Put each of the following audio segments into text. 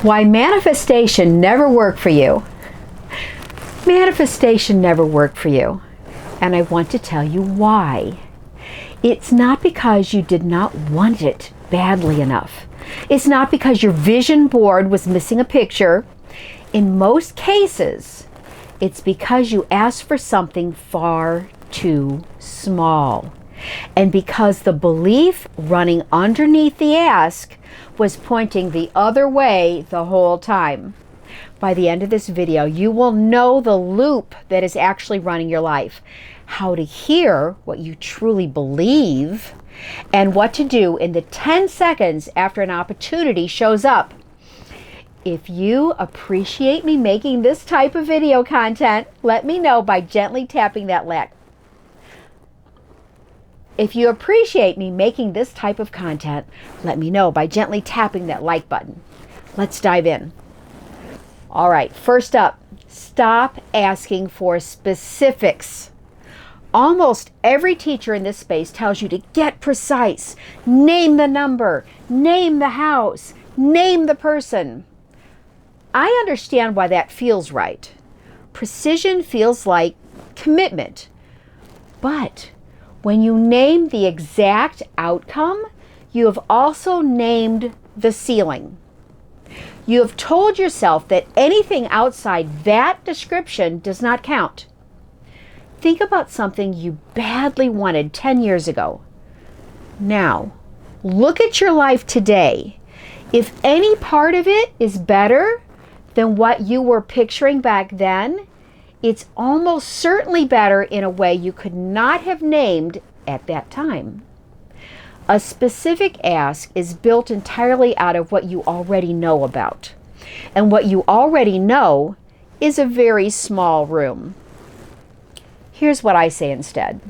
Why manifestation never worked for you. Manifestation never worked for you. And I want to tell you why. It's not because you did not want it badly enough. It's not because your vision board was missing a picture. In most cases, it's because you asked for something far too small. And because the belief running underneath the ask was pointing the other way the whole time. By the end of this video, you will know the loop that is actually running your life, how to hear what you truly believe, and what to do in the 10 seconds after an opportunity shows up. If you appreciate me making this type of video content, let me know by gently tapping that like. If you appreciate me making this type of content, let me know by gently tapping that like button. Let's dive in. All right, first up, stop asking for specifics. Almost every teacher in this space tells you to get precise. Name the number, name the house, name the person. I understand why that feels right. Precision feels like commitment. But when you name the exact outcome, you have also named the ceiling. You have told yourself that anything outside that description does not count. Think about something you badly wanted 10 years ago. Now, look at your life today. If any part of it is better than what you were picturing back then, it's almost certainly better in a way you could not have named at that time. A specific ask is built entirely out of what you already know about. And what you already know is a very small room. Here's what I say instead.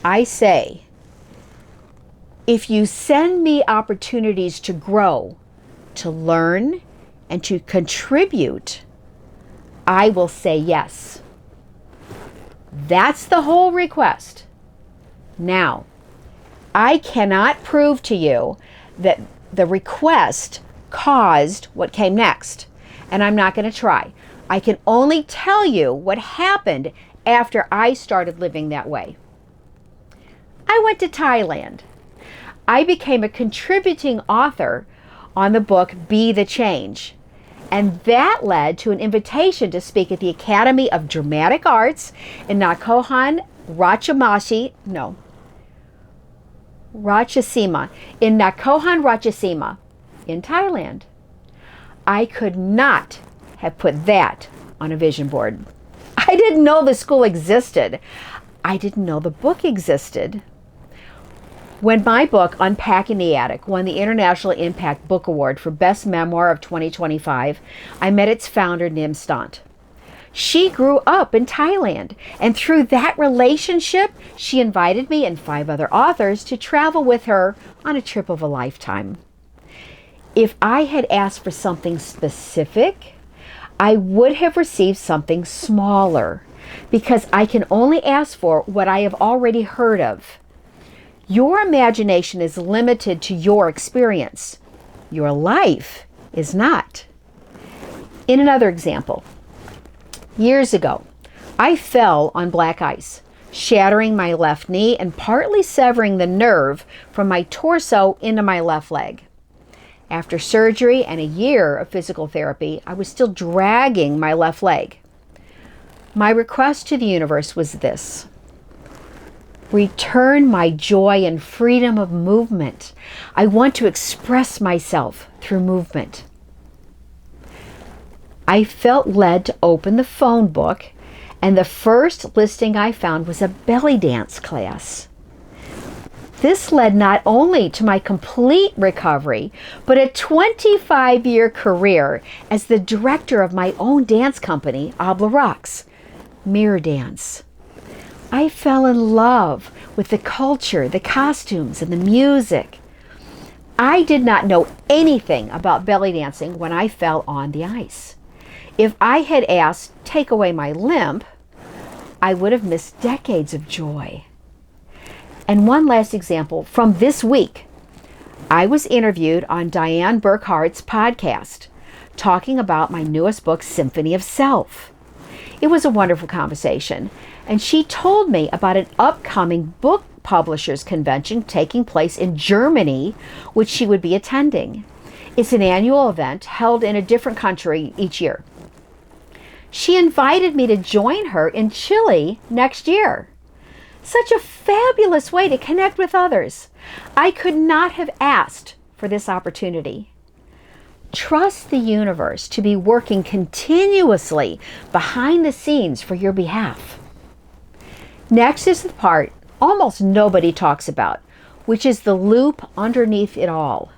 I say, if you send me opportunities to grow, to learn, and to contribute, I will say yes. That's the whole request. Now, I cannot prove to you that the request caused what came next, and I'm not going to try. I can only tell you what happened after I started living that way. I went to Thailand. I became a contributing author on the book Be the Change. And that led to an invitation to speak at the Academy of Dramatic Arts in Nakhon Ratchasima, in Nakhon Ratchasima, in Thailand. I could not have put that on a vision board. I didn't know the school existed. I didn't know the book existed. When my book, Unpacking the Attic, won the International Impact Book Award for Best Memoir of 2025, I met its founder, Nim Stant. She grew up in Thailand, and through that relationship, she invited me and 5 other authors to travel with her on a trip of a lifetime. If I had asked for something specific, I would have received something smaller, because I can only ask for what I have already heard of. Your imagination is limited to your experience. Your life is not. In another example, years ago, I fell on black ice, shattering my left knee and partly severing the nerve from my torso into my left leg. After surgery and a year of physical therapy, I was still dragging my left leg. My request to the universe was this: return my joy and freedom of movement. I want to express myself through movement. I felt led to open the phone book, and the first listing I found was a belly dance class. This led not only to my complete recovery, but a 25-year career as the director of my own dance company, Habla Rocks, Mirror Dance. I fell in love with the culture, the costumes, and the music. I did not know anything about belly dancing when I fell on the ice. If I had asked, take away my limp, I would have missed decades of joy. And one last example from this week. I was interviewed on Diane Burkhart's podcast, talking about my newest book, Symphony of Self. It was a wonderful conversation, and she told me about an upcoming book publishers convention taking place in Germany, which she would be attending. It's an annual event held in a different country each year. She invited me to join her in Chile next year. Such a fabulous way to connect with others. I could not have asked for this opportunity. Trust the universe to be working continuously behind the scenes for your behalf. Next is the part almost nobody talks about, which is the loop underneath it all.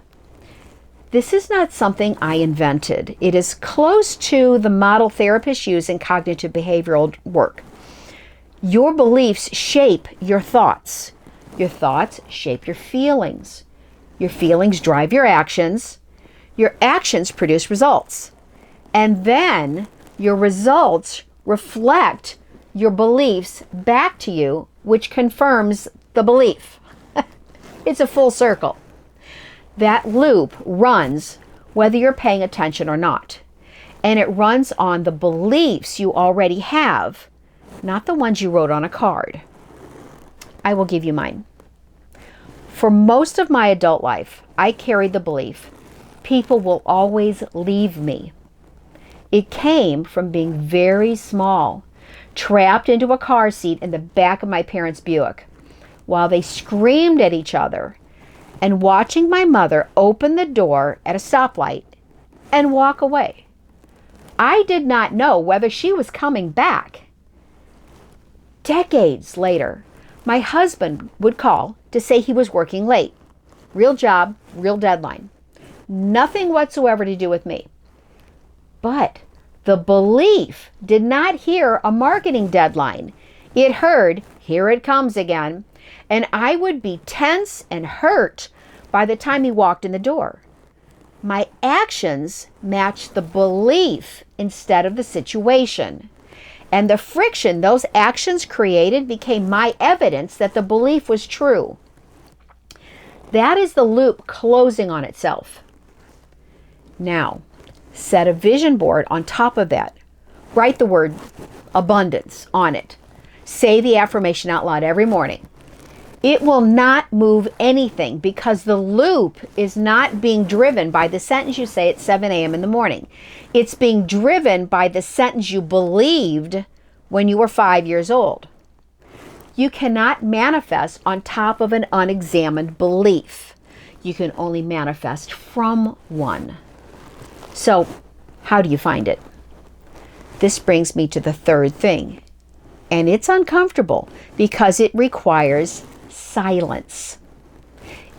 This is not something I invented. It is close to the model therapists use in cognitive behavioral work. Your beliefs shape your thoughts. Your thoughts shape your feelings. Your feelings drive your actions. Your actions produce results. And then your results reflect your beliefs back to you, which confirms the belief. It's a full circle. That loop runs whether you're paying attention or not. And it runs on the beliefs you already have, not the ones you wrote on a card. I will give you mine. For most of my adult life, I carried the belief people will always leave me. It came from being very small, trapped into a car seat in the back of my parents' Buick, while they screamed at each other, and watching my mother open the door at a stoplight and walk away. I did not know whether she was coming back. Decades later, my husband would call to say he was working late. Real job, real deadline. Nothing whatsoever to do with me. But the belief did not hear a marketing deadline. It heard, here it comes again. And I would be tense and hurt by the time he walked in the door. My actions matched the belief instead of the situation. And the friction those actions created became my evidence that the belief was true. That is the loop closing on itself. Now, set a vision board on top of that. Write the word abundance on it. Say the affirmation out loud every morning. It will not move anything because the loop is not being driven by the sentence you say at 7 a.m. in the morning. It's being driven by the sentence you believed when you were 5 years old. You cannot manifest on top of an unexamined belief. You can only manifest from one. So, how do you find it? This brings me to the third thing. And it's uncomfortable because it requires silence.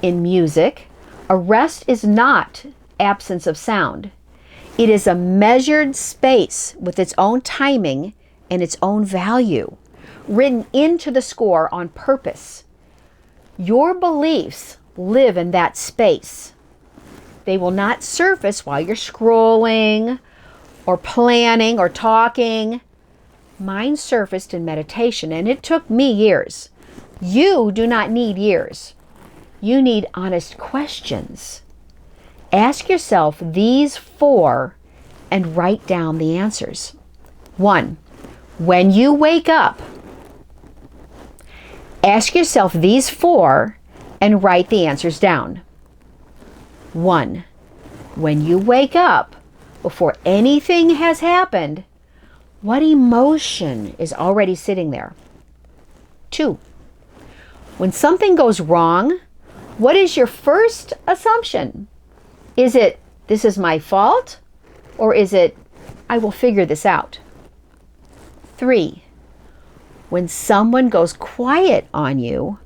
In music, a rest is not absence of sound. It is a measured space with its own timing and its own value, written into the score on purpose. Your beliefs live in that space. They will not surface while you're scrolling or planning or talking. Mine surfaced in meditation, and it took me years. You do not need years. You need honest questions. Ask yourself these 4 and write down the answers. 1, when you wake up, ask yourself these 4 and write the answers down. 1, when you wake up, before anything has happened, what emotion is already sitting there? 2, when something goes wrong, what is your first assumption? Is it, this is my fault? Or is it, I will figure this out? 3, when someone goes quiet on you,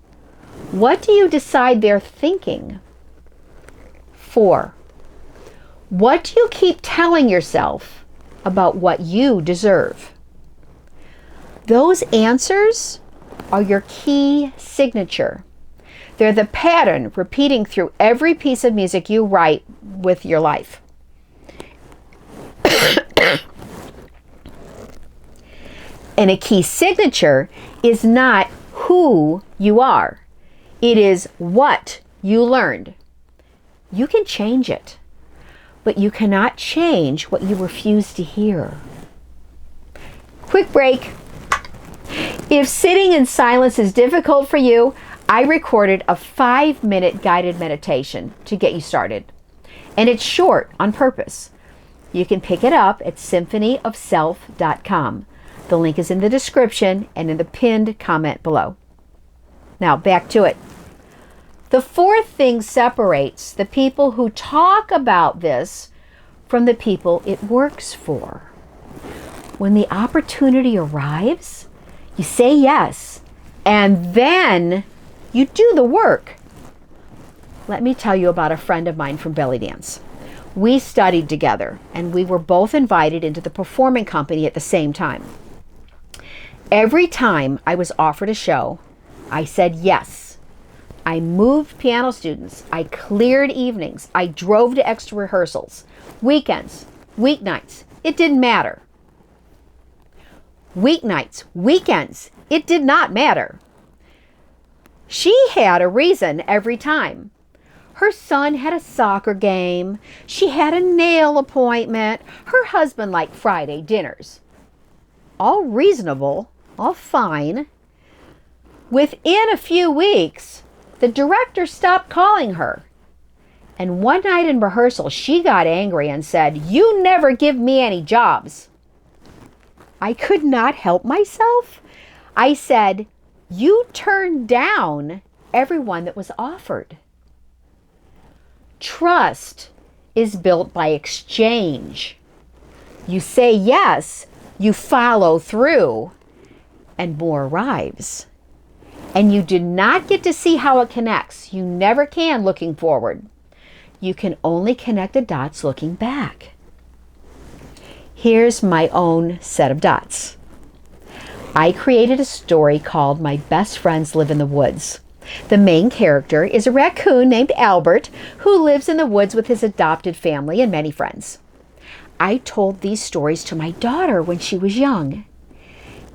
what do you decide they're thinking? 4, what do you keep telling yourself about what you deserve? Those answers are your key signature. They're the pattern repeating through every piece of music you write with your life. And a key signature is not who you are. It is what you learned. You can change it. but you cannot change what you refuse to hear. Quick break. If sitting in silence is difficult for you, I recorded a 5-minute guided meditation to get you started. And it's short on purpose. You can pick it up at symphonyofself.com. The link is in the description and in the pinned comment below. Now back to it. The fourth thing separates the people who talk about this from the people it works for. When the opportunity arrives, you say yes, and then you do the work. Let me tell you about a friend of mine from belly dance. We studied together, and we were both invited into the performing company at the same time. Every time I was offered a show, I said yes. I moved piano students. I cleared evenings. I drove to extra rehearsals, weekends, weeknights. It didn't matter. Weeknights, weekends, it did not matter. She had a reason every time. Her son had a soccer game. She had a nail appointment. Her husband liked Friday dinners. All reasonable, all fine. Within a few weeks, the director stopped calling her. And one night in rehearsal, she got angry and said, "You never give me any jobs." I could not help myself. I said, "You turned down everyone that was offered." Trust is built by exchange. You say yes, you follow through, and more arrives. And you do not get to see how it connects. You never can looking forward. You can only connect the dots looking back. Here's my own set of dots. I created a story called My Best Friends Live in the Woods. The main character is a raccoon named Albert who lives in the woods with his adopted family and many friends. I told these stories to my daughter when she was young.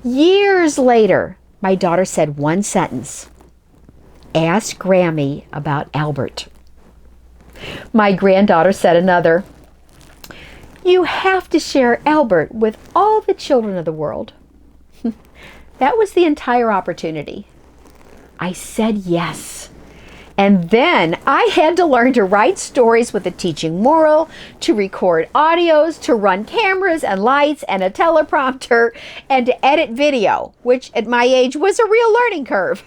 Years later, my daughter said one sentence: "Ask Grammy about Albert." My granddaughter said another: "You have to share Albert with all the children of the world." That was the entire opportunity. I said yes. And then I had to learn to write stories with a teaching moral, to record audios, to run cameras and lights and a teleprompter, and to edit video, which at my age was a real learning curve.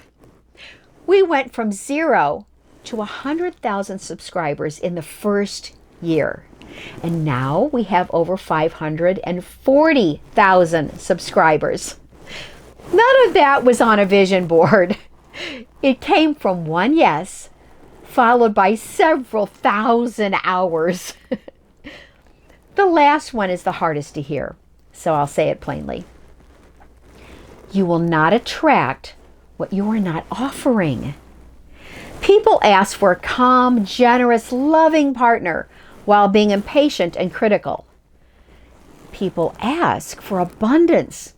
We went from 0 to 100,000 subscribers in the first year. And now we have over 540,000 subscribers. None of that was on a vision board. It came from one yes, followed by several thousand hours. The last one is the hardest to hear, so I'll say it plainly. You will not attract what you are not offering. People ask for a calm, generous, loving partner while being impatient and critical. People ask for abundance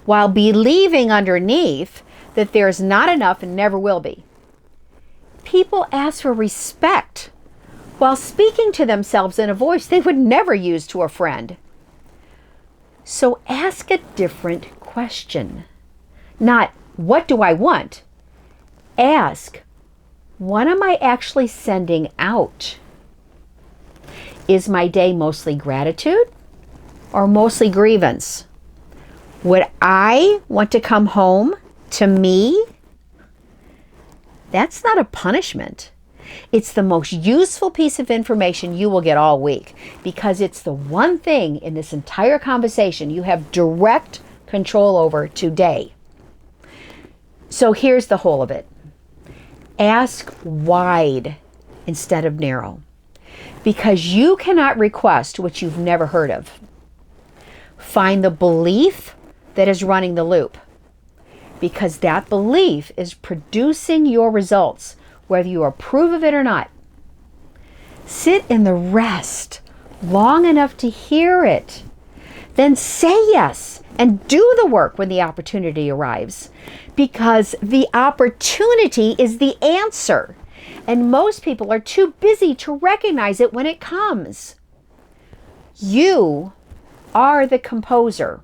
while believing underneath that there's not enough and never will be. People ask for respect while speaking to themselves in a voice they would never use to a friend. So ask a different question. Not, what do I want? Ask, what am I actually sending out? Is my day mostly gratitude or mostly grievance? Would I want to come home to me? That's not a punishment. It's the most useful piece of information you will get all week because it's the one thing in this entire conversation you have direct control over today. So here's the whole of it. Ask wide instead of narrow because you cannot request what you've never heard of. Find the belief that is running the loop because that belief is producing your results, whether you approve of it or not. Sit in the rest long enough to hear it. Then say yes and do the work when the opportunity arrives because the opportunity is the answer. And most people are too busy to recognize it when it comes. You are the composer.